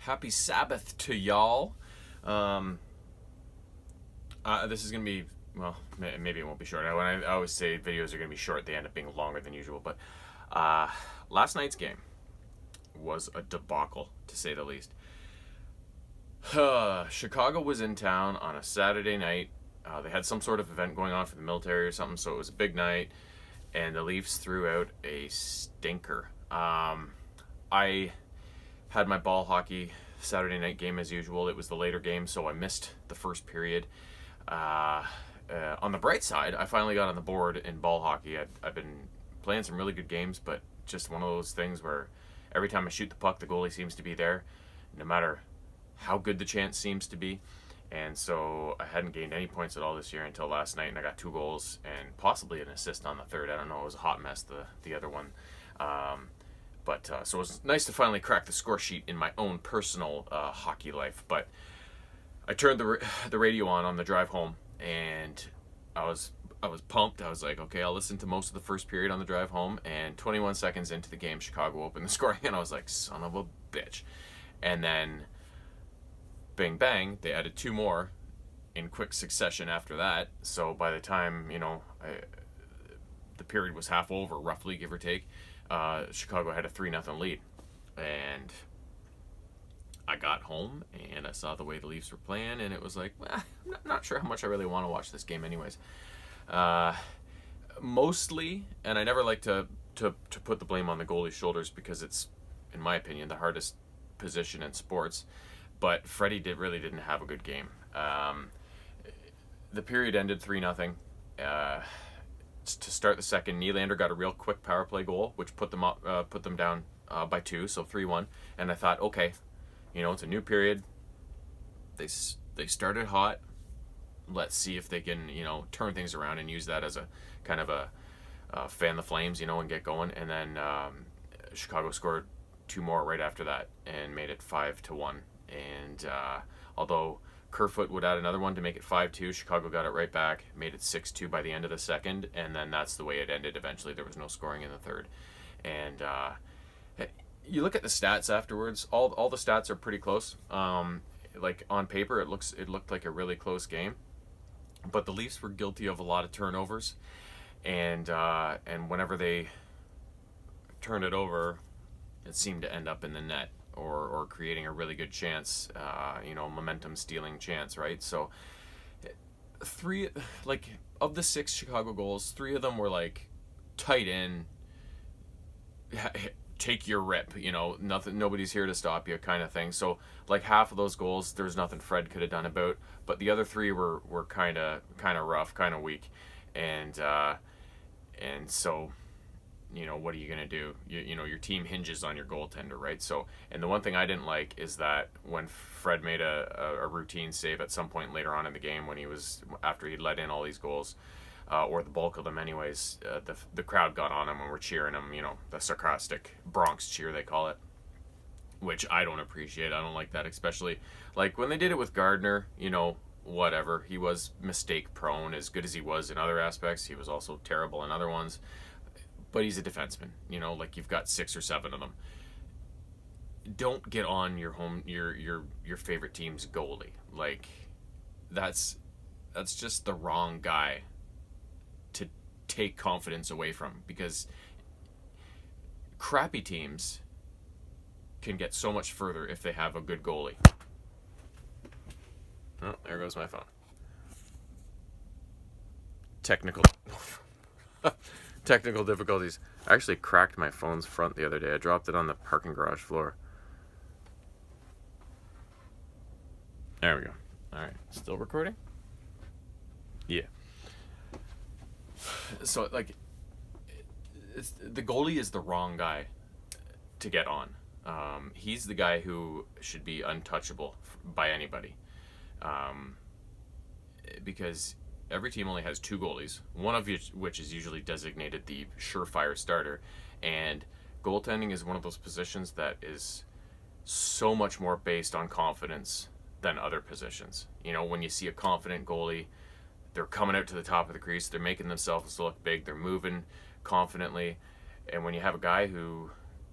Happy Sabbath to y'all. This is going to be, well, maybe it won't be short. I always say videos are going to be short, they end up being longer than usual. But last night's game was a debacle, to say the least. Chicago was in town on a Saturday night. They had some sort of event going on for the military or something, so it was a big night. And the Leafs threw out a stinker. I had my ball hockey Saturday night game as usual. It was the later game, so I missed the first period. On the bright side, I finally got on the board in ball hockey. I've been playing some really good games, but just one of those things where every time I shoot the puck, the goalie seems to be there, no matter how good the chance seems to be. And so I hadn't gained any points at all this year until last night, and I got 2 goals and possibly an assist on the third. I don't know. It was a hot mess, the other one. So it was nice to finally crack the score sheet in my own personal hockey life. But I turned the radio on the drive home, and I was pumped. I was like, okay, I'll listen to most of the first period on the drive home. And 21 seconds into the game, Chicago opened the scoring, and I was like, son of a bitch. And then bang bang, they added 2 more in quick succession after that. So by the time the period was half over, roughly, give or take, Chicago had a 3-0 lead. And I got home and I saw the way the Leafs were playing, and it was like, well, I'm not sure how much I really want to watch this game anyways. Mostly, and I never like to put the blame on the goalie's shoulders, because it's, in my opinion, the hardest position in sports. But Freddie really didn't have a good game. The period ended 3-0. To start the second, Nylander got a real quick power play goal, which put them down by 2, so 3-1. And I thought, okay, it's a new period. They started hot. Let's see if they can, turn things around and use that as a kind of a fan the flames, and get going. And then Chicago scored 2 more right after that and made it 5-1. And although Kerfoot would add another one to make it 5-2, Chicago got it right back, made it 6-2 by the end of the second, and then that's the way it ended eventually. There was no scoring in the third. And you look at the stats afterwards, all the stats are pretty close. Like on paper, it looked like a really close game, but the Leafs were guilty of a lot of turnovers, and whenever they turned it over, it seemed to end up in the net, or creating a really good chance, momentum stealing chance, right? So 3, of the 6 Chicago goals, 3 of them were like tight in, take your rip, nothing, nobody's here to stop you kind of thing. So like half of those goals, there's nothing Fred could have done about, but the other 3 were kind of rough, kind of weak. And so, what are you going to do? Your team hinges on your goaltender, right? So, and the one thing I didn't like is that when Fred made a routine save at some point later on in the game, after he'd let in all these goals, or the bulk of them anyways, the crowd got on him and were cheering him, the sarcastic Bronx cheer, they call it, which I don't appreciate. I don't like that, especially like when they did it with Gardner, whatever. He was mistake prone. As good as he was in other aspects, he was also terrible in other ones. But he's a defenseman, like you've got 6 or 7 of them. Don't get on your favorite team's goalie. Like that's just the wrong guy to take confidence away from, because crappy teams can get so much further if they have a good goalie. Oh, there goes my phone. Technical difficulties. I actually cracked my phone's front the other day. I dropped it on the parking garage floor. There we go. All right. Still recording? Yeah. So, the goalie is the wrong guy to get on. He's the guy who should be untouchable by anybody. Because every team only has 2 goalies, one of which is usually designated the surefire starter, and goaltending is one of those positions that is so much more based on confidence than other positions. When you see a confident goalie, they're coming out to the top of the crease, they're making themselves look big, they're moving confidently. And when you have a guy who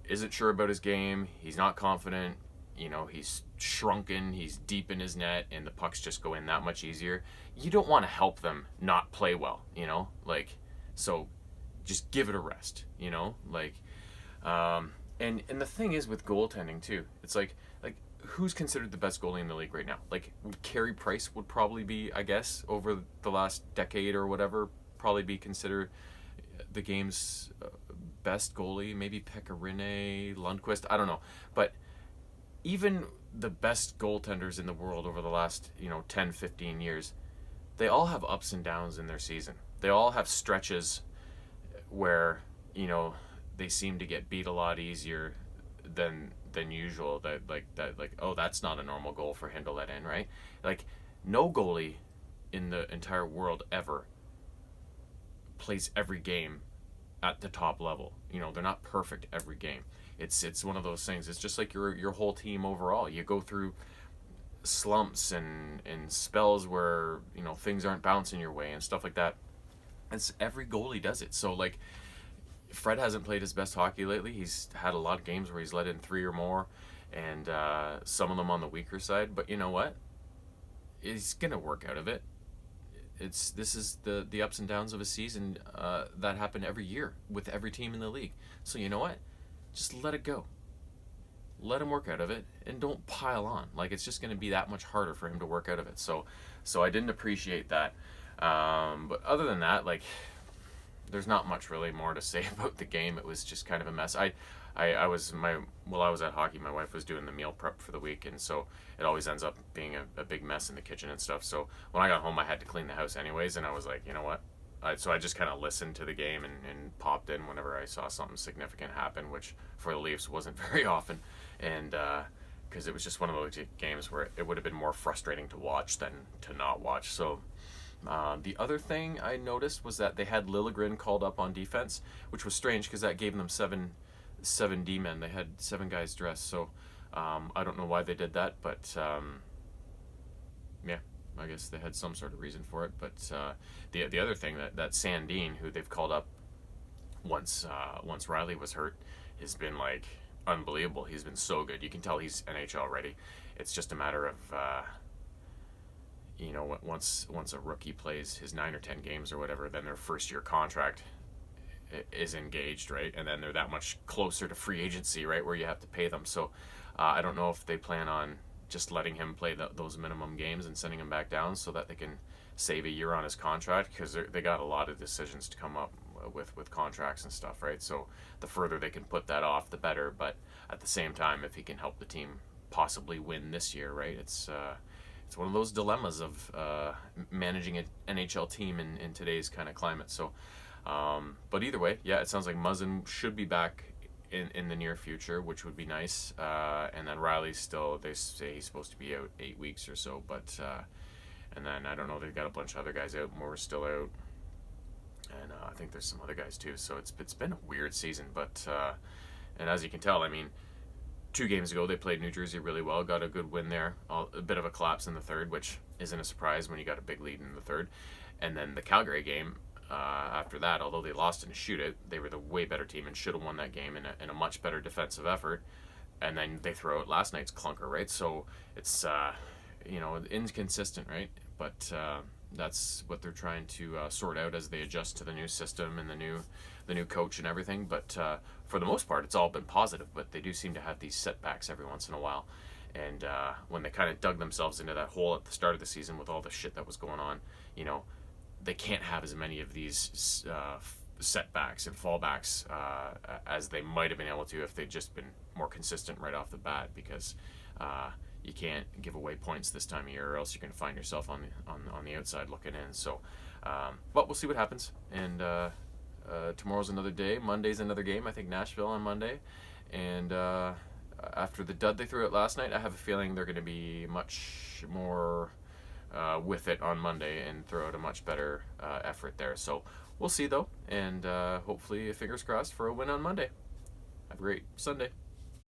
isn't sure about his game, he's not confident, he's shrunken, he's deep in his net, and the pucks just go in that much easier. You don't want to help them not play well, so just give it a rest, and the thing is with goaltending too, it's like who's considered the best goalie in the league right now? Like Carey Price would probably be, I guess, over the last decade or whatever, probably be considered the game's best goalie. Maybe Pekka Rinne, Lundqvist, I don't know, but even the best goaltenders in the world over the last 10, 15 years, they all have ups and downs in their season. They all have stretches where they seem to get beat a lot easier than usual. Oh, that's not a normal goal for him to let in, right? Like, no goalie in the entire world ever plays every game at the top level. They're not perfect every game. It's one of those things. It's just like your whole team overall. You go through slumps and spells where things aren't bouncing your way and stuff like that. It's every goalie does it. So like, Fred hasn't played his best hockey lately. He's had a lot of games where he's let in 3 or more, and some of them on the weaker side. But you know what? He's gonna work out of it. This is the ups and downs of a season that happen every year with every team in the league. So you know what? Just let it go. Let him work out of it, and don't pile on. Like, it's just going to be that much harder for him to work out of it. So I didn't appreciate that. But other than that, like, there's not much really more to say about the game. It was just kind of a mess. While I was at hockey, my wife was doing the meal prep for the week, and so it always ends up being a big mess in the kitchen and stuff. So when I got home, I had to clean the house anyways, and I was like, you know what? So I just kind of listened to the game and popped in whenever I saw something significant happen, which for the Leafs wasn't very often, and because it was just one of those games where it would have been more frustrating to watch than to not watch. So the other thing I noticed was that they had Liljegren called up on defense, which was strange because that gave them seven D-men. They had 7 guys dressed, so I don't know why they did that, but yeah, I guess they had some sort of reason for it. But the other thing, that Sandin, who they've called up once Riley was hurt, has been like unbelievable. He's been so good. You can tell he's NHL ready. It's just a matter of once a rookie plays his 9 or 10 games or whatever, then their first year contract is engaged, right? And then they're that much closer to free agency, right, where you have to pay them. So I don't know if they plan on just letting him play those minimum games and sending him back down so that they can save a year on his contract, because they got a lot of decisions to come up with contracts and stuff, right? So the further they can put that off, the better. But at the same time, if he can help the team possibly win this year, right, it's one of those dilemmas of managing an NHL team in today's kind of climate. So but either way, yeah, it sounds like Muzzin should be back in the near future, which would be nice. And then Riley's still, they say he's supposed to be out 8 weeks or so, but and then I don't know, they've got a bunch of other guys out. Moore's still out, and I think there's some other guys too. So it's been a weird season, but and as you can tell, I mean, 2 games ago they played New Jersey really well, got a good win there. A bit of a collapse in the third, which isn't a surprise when you got a big lead in the third. And then the Calgary game, after that, although they lost in a shootout, they were the way better team and should have won that game in a much better defensive effort. And then they throw out last night's clunker, right? So it's inconsistent, right? But that's what they're trying to sort out as they adjust to the new system and the new coach and everything. But for the most part, it's all been positive. But they do seem to have these setbacks every once in a while. And when they kind of dug themselves into that hole at the start of the season with all the shit that was going on, they can't have as many of these setbacks and fallbacks as they might have been able to if they'd just been more consistent right off the bat, because you can't give away points this time of year, or else you're going to find yourself on the outside looking in. So, but we'll see what happens. And tomorrow's another day. Monday's another game. I think Nashville on Monday. And after the dud they threw out last night, I have a feeling they're going to be much more with it on Monday and throw out a much better effort there. So we'll see though, and hopefully, fingers crossed for a win on Monday. Have a great Sunday.